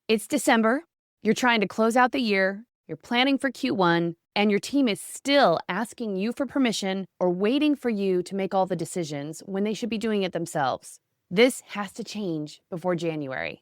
It's December, you're trying to close out the year, you're planning for Q1, and your team is still asking you for permission or waiting for you to make all the decisions when they should be doing it themselves. This has to change before January.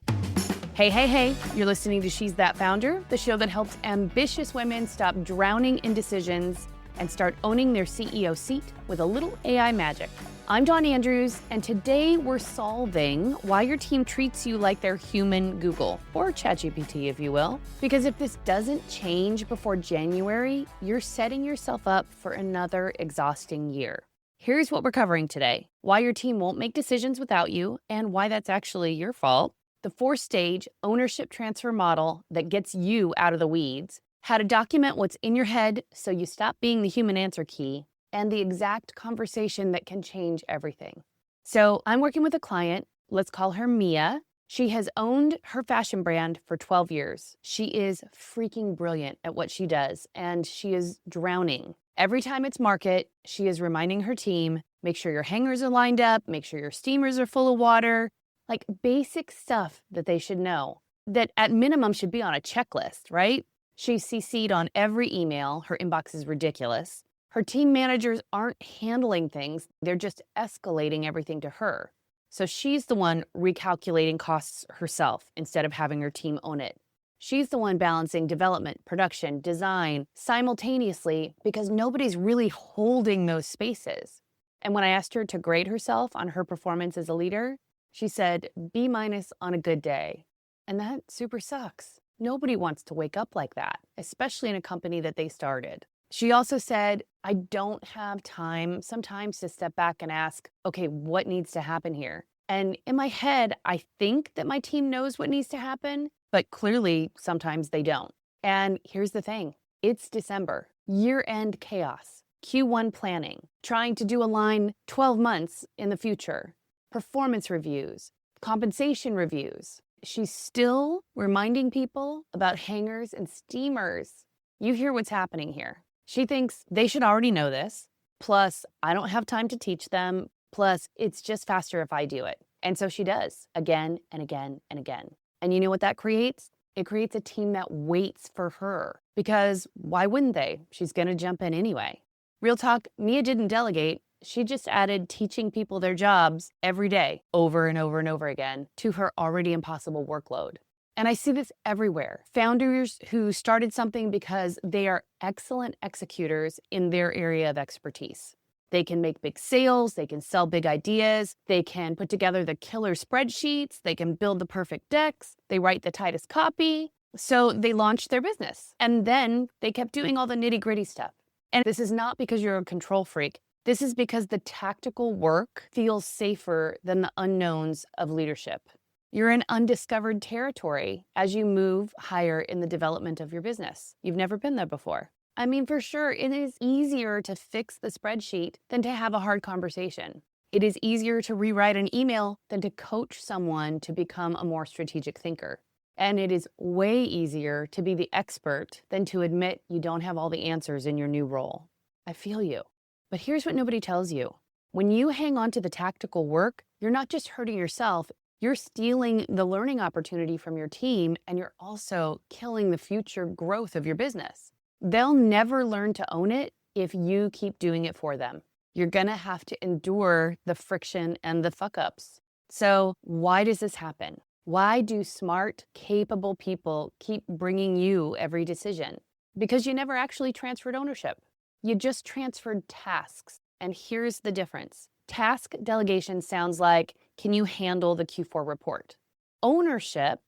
Hey, you're listening to She's That Founder, the show that helps ambitious women stop drowning in decisions and start owning their CEO seat with a little AI magic. I'm Dawn Andrews, and today we're solving why your team treats you like their human Google, or ChatGPT if you will. Because if this doesn't change before January, you're setting yourself up for another exhausting year. Here's what we're covering today: why your team won't make decisions without you, and why that's actually your fault; the 4-stage ownership transfer model that gets you out of the weeds; how to document what's in your head so you stop being the human answer key; and the exact conversation that can change everything. So I'm working with a client, let's call her Mia. She has owned her fashion brand for 12 years. She is freaking brilliant at what she does, and she is drowning. Every time it's market, she is reminding her team, make sure your hangers are lined up, make sure your steamers are full of water, like basic stuff that they should know, that at minimum should be on a checklist, right? She's CC'd on every email. Her inbox is ridiculous. Her team managers aren't handling things. They're just escalating everything to her. So she's the one recalculating costs herself instead of having her team own it. She's the one balancing development, production, design simultaneously because nobody's really holding those spaces. And when I asked her to grade herself on her performance as a leader, she said B- on a good day. And that super sucks. Nobody wants to wake up like that, especially in a company that they started. She also said, I don't have time sometimes to step back and ask, okay, what needs to happen here? And in my head, I think that my team knows what needs to happen, but clearly sometimes they don't. And here's the thing, it's December, year-end chaos, Q1 planning, trying to do a line 12 months in the future, performance reviews, compensation reviews. She's still reminding people about hangers and steamers. You hear what's happening here. She thinks they should already know this. Plus, I don't have time to teach them. Plus, it's just faster if I do it. And so she does, again and again and again. And you know what that creates? It creates a team that waits for her. Because why wouldn't they? She's going to jump in anyway. Real talk, Mia didn't delegate. She just added teaching people their jobs every day, over and over and over again, to her already impossible workload. And I see this everywhere. Founders who started something because they are excellent executors in their area of expertise. They can make big sales, they can sell big ideas, they can put together the killer spreadsheets, they can build the perfect decks, they write the tightest copy. So they launched their business. And then they kept doing all the nitty-gritty stuff. And this is not because you're a control freak. This is because the tactical work feels safer than the unknowns of leadership. You're in undiscovered territory as you move higher in the development of your business. You've never been there before. I mean, for sure, it is easier to fix the spreadsheet than to have a hard conversation. It is easier to rewrite an email than to coach someone to become a more strategic thinker. And it is way easier to be the expert than to admit you don't have all the answers in your new role. I feel you. But here's what nobody tells you. When you hang on to the tactical work, you're not just hurting yourself, you're stealing the learning opportunity from your team, and you're also killing the future growth of your business. They'll never learn to own it if you keep doing it for them. You're gonna have to endure the friction and the fuck-ups. So why does this happen? Why do smart, capable people keep bringing you every decision? Because you never actually transferred ownership. You just transferred tasks. And here's the difference. Task delegation sounds like, can you handle the Q4 report? Ownership,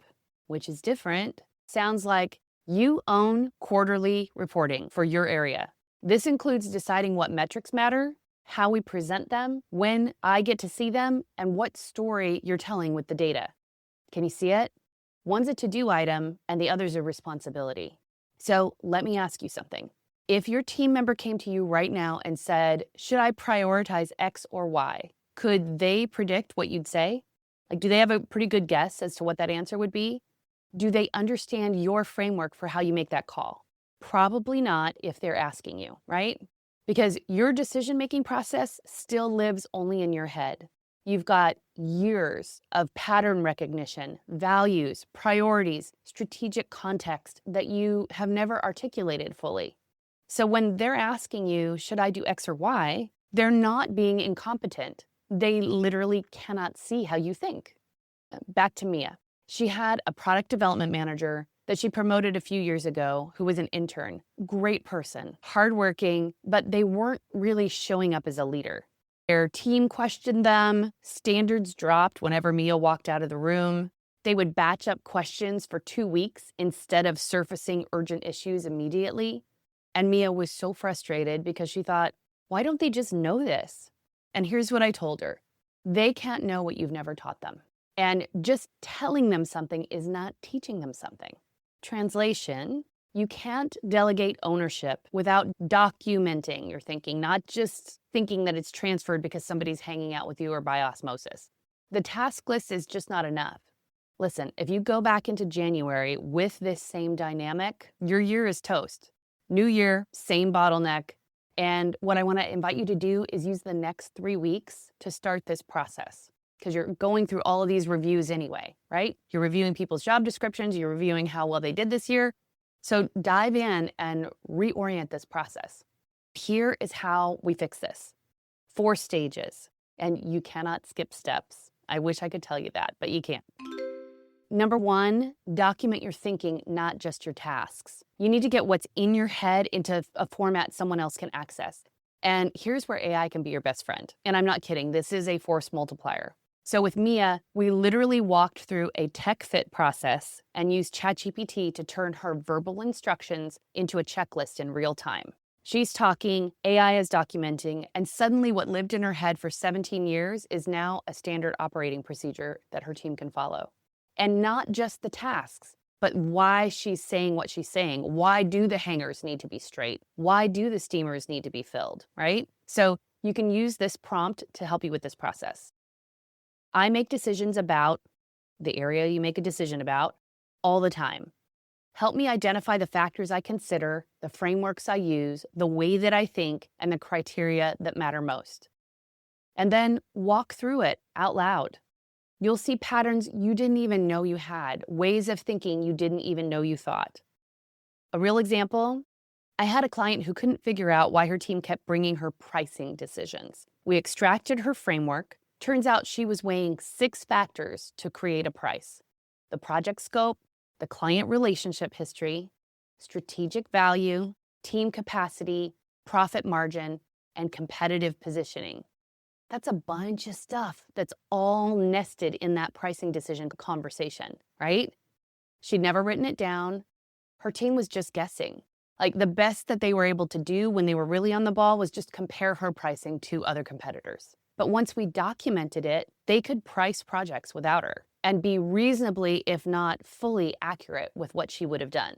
which is different, sounds like you own quarterly reporting for your area. This includes deciding what metrics matter, how we present them, when I get to see them, and what story you're telling with the data. Can you see it? One's a to-do item and the other's a responsibility. So let me ask you something. If your team member came to you right now and said, should I prioritize X or Y? Could they predict what you'd say? Like, do they have a pretty good guess as to what that answer would be? Do they understand your framework for how you make that call? Probably not if they're asking you, right? Because your decision-making process still lives only in your head. You've got years of pattern recognition, values, priorities, strategic context that you have never articulated fully. So when they're asking you, should I do X or Y, they're not being incompetent. They literally cannot see how you think. Back to Mia. She had a product development manager that she promoted a few years ago who was an intern. Great person, hardworking, but they weren't really showing up as a leader. Their team questioned them, standards dropped whenever Mia walked out of the room. They would batch up questions for 2 weeks instead of surfacing urgent issues immediately. And Mia was so frustrated because she thought, why don't they just know this? And here's what I told her. They can't know what you've never taught them. And just telling them something is not teaching them something. Translation, you can't delegate ownership without documenting your thinking, not just thinking that it's transferred because somebody's hanging out with you or by osmosis. The task list is just not enough. Listen, if you go back into January with this same dynamic, your year is toast. New year, same bottleneck. And what I want to invite you to do is use the next 3 weeks to start this process, because you're going through all of these reviews anyway, right? You're reviewing people's job descriptions, you're reviewing how well they did this year. So dive in and reorient this process. Here is how we fix this. 4 stages, and you cannot skip steps. I wish I could tell you that, but you can't. Number 1, document your thinking, not just your tasks. You need to get what's in your head into a format someone else can access. And here's where AI can be your best friend. And I'm not kidding, this is a force multiplier. So with Mia, we literally walked through a tech fit process and used ChatGPT to turn her verbal instructions into a checklist in real time. She's talking, AI is documenting, and suddenly what lived in her head for 17 years is now a standard operating procedure that her team can follow. And not just the tasks, but why she's saying what she's saying. Why do the hangers need to be straight? Why do the steamers need to be filled, right? So you can use this prompt to help you with this process. I make decisions about the area you make a decision about all the time. Help me identify the factors I consider, the frameworks I use, the way that I think, and the criteria that matter most. And then walk through it out loud. You'll see patterns you didn't even know you had, ways of thinking you didn't even know you thought. A real example, I had a client who couldn't figure out why her team kept bringing her pricing decisions. We extracted her framework. Turns out she was weighing 6 factors to create a price: the project scope, the client relationship history, strategic value, team capacity, profit margin, and competitive positioning. That's a bunch of stuff that's all nested in that pricing decision conversation, right? She'd never written it down. Her team was just guessing. Like, the best that they were able to do when they were really on the ball was just compare her pricing to other competitors. But once we documented it, they could price projects without her and be reasonably, if not fully accurate with what she would have done.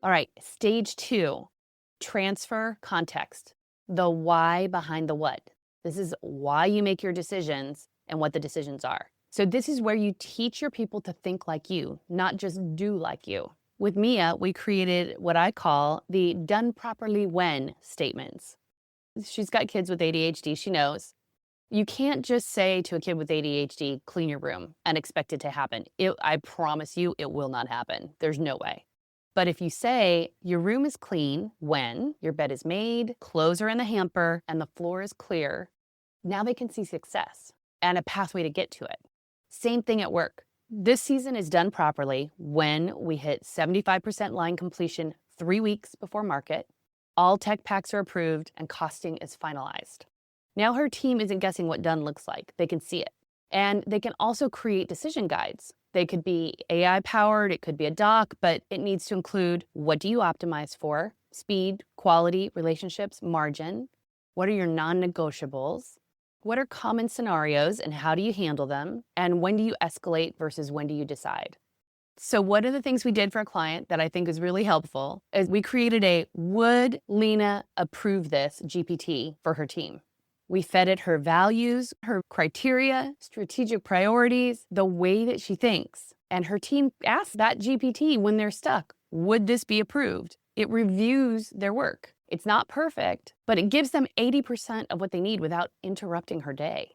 All right, stage 2, transfer context, the why behind the what. This is why you make your decisions and what the decisions are. So this is where you teach your people to think like you, not just do like you. With Mia, we created what I call the done properly when statements. She's got kids with ADHD, she knows. You can't just say to a kid with ADHD, clean your room, and expect it to happen. I promise you, it will not happen. There's no way. But if you say, your room is clean when your bed is made, clothes are in the hamper, and the floor is clear, now they can see success and a pathway to get to it. Same thing at work. This season is done properly when we hit 75% line completion 3 weeks before market, all tech packs are approved, and costing is finalized. Now her team isn't guessing what done looks like. They can see it. And they can also create decision guides. They could be AI powered, it could be a doc, but it needs to include, what do you optimize for? Speed, quality, relationships, margin. What are your non-negotiables? What are common scenarios and how do you handle them? And when do you escalate versus when do you decide? So one of the things we did for a client that I think is really helpful is we created a would Lena approve this GPT for her team. We fed it her values, her criteria, strategic priorities, the way that she thinks. And her team asks that GPT when they're stuck, would this be approved? It reviews their work. It's not perfect, but it gives them 80% of what they need without interrupting her day.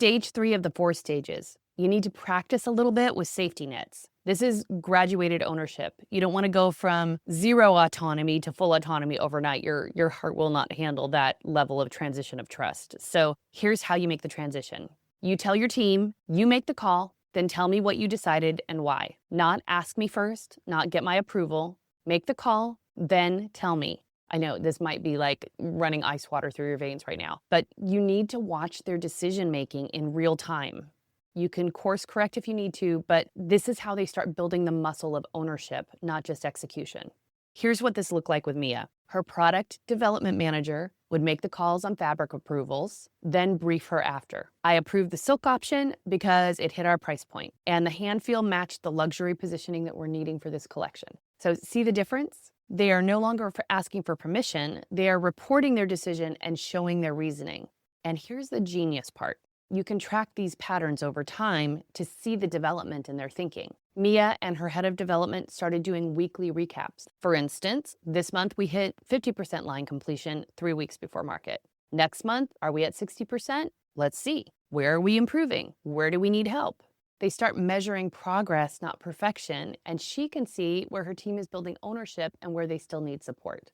Stage 3 of the 4 stages. You need to practice a little bit with safety nets. This is graduated ownership. You don't want to go from zero autonomy to full autonomy overnight. Your heart will not handle that level of transition of trust. So here's how you make the transition. You tell your team, you make the call, then tell me what you decided and why. Not ask me first, not get my approval. Make the call, then tell me. I know this might be like running ice water through your veins right now, but you need to watch their decision making in real time. You can course correct if you need to, but this is how they start building the muscle of ownership, not just execution. Here's what this looked like with Mia. Her product development manager would make the calls on fabric approvals, then brief her after. I approved the silk option because it hit our price point, and the hand feel matched the luxury positioning that we're needing for this collection. So see the difference? They are no longer asking for permission. They are reporting their decision and showing their reasoning. And here's the genius part. You can track these patterns over time to see the development in their thinking. Mia and her head of development started doing weekly recaps. For instance, this month we hit 50% line completion 3 weeks before market. Next month, are we at 60%? Let's see. Where are we improving? Where do we need help? They start measuring progress, not perfection, and she can see where her team is building ownership and where they still need support.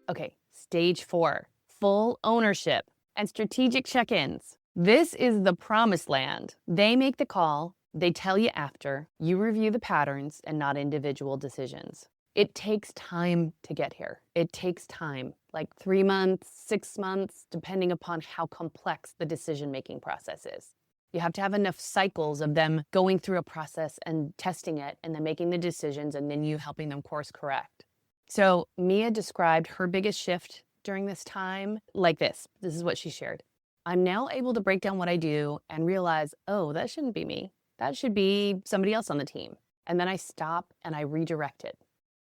Okay, stage 4, full ownership and strategic check-ins. This is the promised land. They make the call, they tell you after, you review the patterns and not individual decisions. It takes time to get here. It takes time, like 3 months, 6 months, depending upon how complex the decision-making process is. You have to have enough cycles of them going through a process and testing it and then making the decisions and then you helping them course correct. So Mia described her biggest shift during this time like this. This is what she shared. I'm now able to break down what I do and realize, oh, that shouldn't be me. That should be somebody else on the team. And then I stop and I redirect it.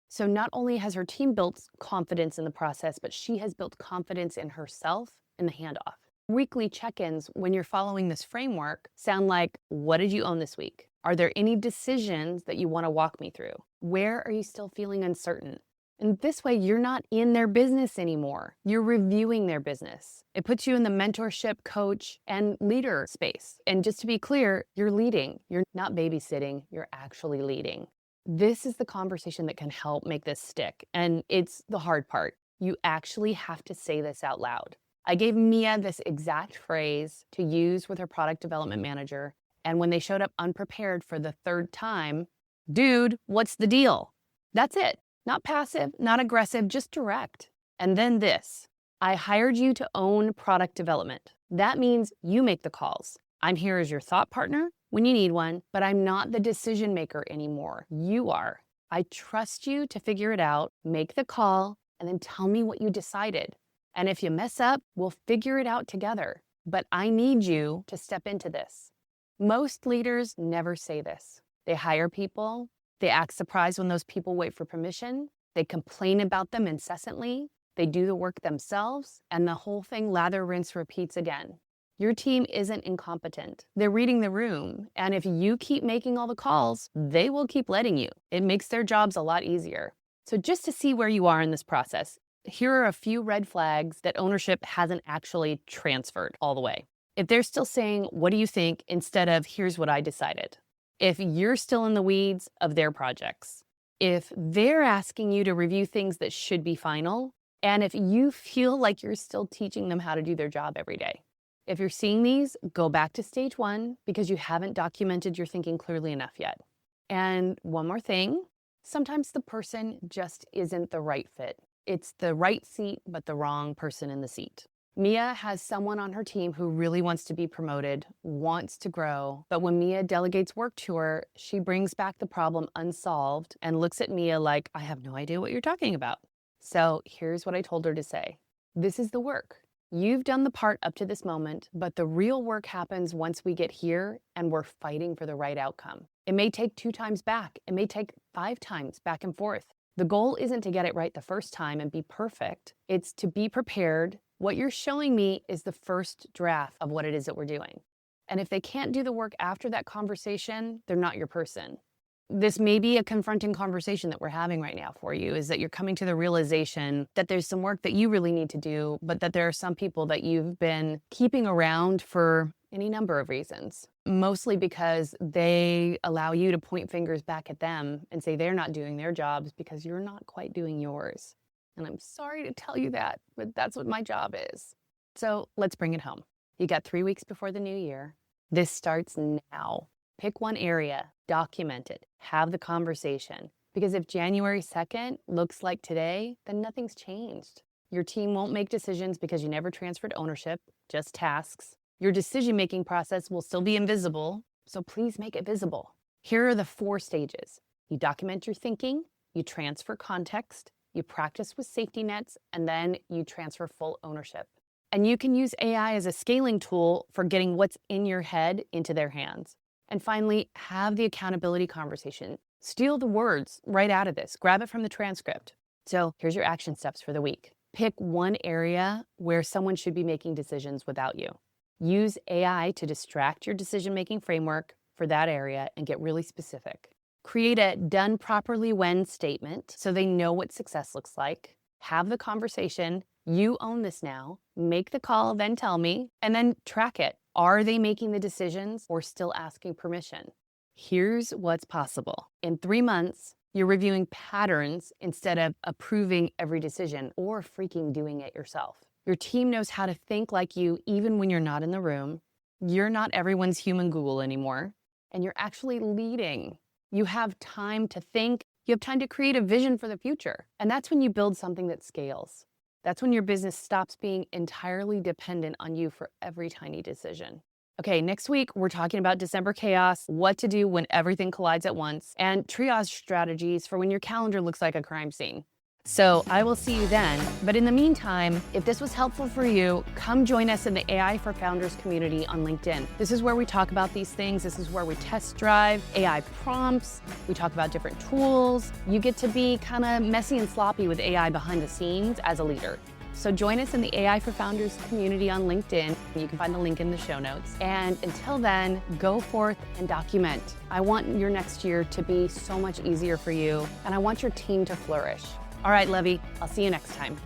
So not only has her team built confidence in the process, but she has built confidence in herself in the handoff. Weekly check-ins when you're following this framework sound like, what did you own this week? Are there any decisions that you want to walk me through? Where are you still feeling uncertain? And this way, you're not in their business anymore. You're reviewing their business. It puts you in the mentorship, coach, and leader space. And just to be clear, you're leading. You're not babysitting. You're actually leading. This is the conversation that can help make this stick. And it's the hard part. You actually have to say this out loud. I gave Mia this exact phrase to use with her product development manager. And when they showed up unprepared for the 3rd time, dude, what's the deal? That's it. Not passive, not aggressive, just direct. And then this, I hired you to own product development. That means you make the calls. I'm here as your thought partner when you need one, but I'm not the decision maker anymore. You are. I trust you to figure it out, make the call, and then tell me what you decided. And if you mess up, we'll figure it out together. But I need you to step into this. Most leaders never say this. They hire people. They act surprised when those people wait for permission. They complain about them incessantly. They do the work themselves, and the whole thing lather, rinse, repeats again. Your team isn't incompetent. They're reading the room, and if you keep making all the calls, they will keep letting you. It makes their jobs a lot easier. So just to see where you are in this process, here are a few red flags that ownership hasn't actually transferred all the way. If they're still saying, what do you think, instead of, here's what I decided. If you're still in the weeds of their projects, if they're asking you to review things that should be final, and if you feel like you're still teaching them how to do their job every day. If you're seeing these, go back to stage 1 because you haven't documented your thinking clearly enough yet. And one more thing, sometimes the person just isn't the right fit. It's the right seat, but the wrong person in the seat. Mia has someone on her team who really wants to be promoted, wants to grow, but when Mia delegates work to her, she brings back the problem unsolved and looks at Mia like, I have no idea what you're talking about. So here's what I told her to say. This is the work. You've done the part up to this moment, but the real work happens once we get here and we're fighting for the right outcome. It may take 2 times back. It may take 5 times back and forth. The goal isn't to get it right the first time and be perfect. It's to be prepared. What you're showing me is the first draft of what it is that we're doing. And if they can't do the work after that conversation, they're not your person. This may be a confronting conversation that we're having right now for you, is that you're coming to the realization that there's some work that you really need to do, but that there are some people that you've been keeping around for Any number of reasons, mostly because they allow you to point fingers back at them and say they're not doing their jobs because you're not quite doing yours. And I'm sorry to tell you that, but that's what my job is. So let's bring it home. You got 3 weeks before the new year. This starts now. Pick one area, document it, have the conversation. Because if January 2nd looks like today, then nothing's changed. Your team won't make decisions because you never transferred ownership, just tasks. Your decision-making process will still be invisible, so please make it visible. Here are the 4 stages. You document your thinking, you transfer context, you practice with safety nets, and then you transfer full ownership. And you can use AI as a scaling tool for getting what's in your head into their hands. And finally, have the accountability conversation. Steal the words right out of this. Grab it from the transcript. So here's your action steps for the week. Pick one area where someone should be making decisions without you. Use AI to distract your decision-making framework for that area and get really specific. Create a done properly when statement so they know what success looks like. Have the conversation. You own this now. Make the call, then tell me, and then track it. Are they making the decisions or still asking permission? Here's what's possible. In 3 months, you're reviewing patterns instead of approving every decision or freaking doing it yourself. Your team knows how to think like you even when you're not in the room. You're not everyone's human Google anymore, and you're actually leading. You have time to think. You have time to create a vision for the future. And that's when you build something that scales. That's when your business stops being entirely dependent on you for every tiny decision. Okay, next week, we're talking about December chaos, what to do when everything collides at once, and triage strategies for when your calendar looks like a crime scene. So I will see you then. But in the meantime, if this was helpful for you, come join us in the AI for Founders community on LinkedIn. This is where we talk about these things. This is where we test drive AI prompts. We talk about different tools. You get to be kind of messy and sloppy with AI behind the scenes as a leader. So join us in the AI for Founders community on LinkedIn. You can find the link in the show notes. And until then, go forth and document. I want your next year to be so much easier for you, and I want your team to flourish. All right, Levy, I'll see you next time.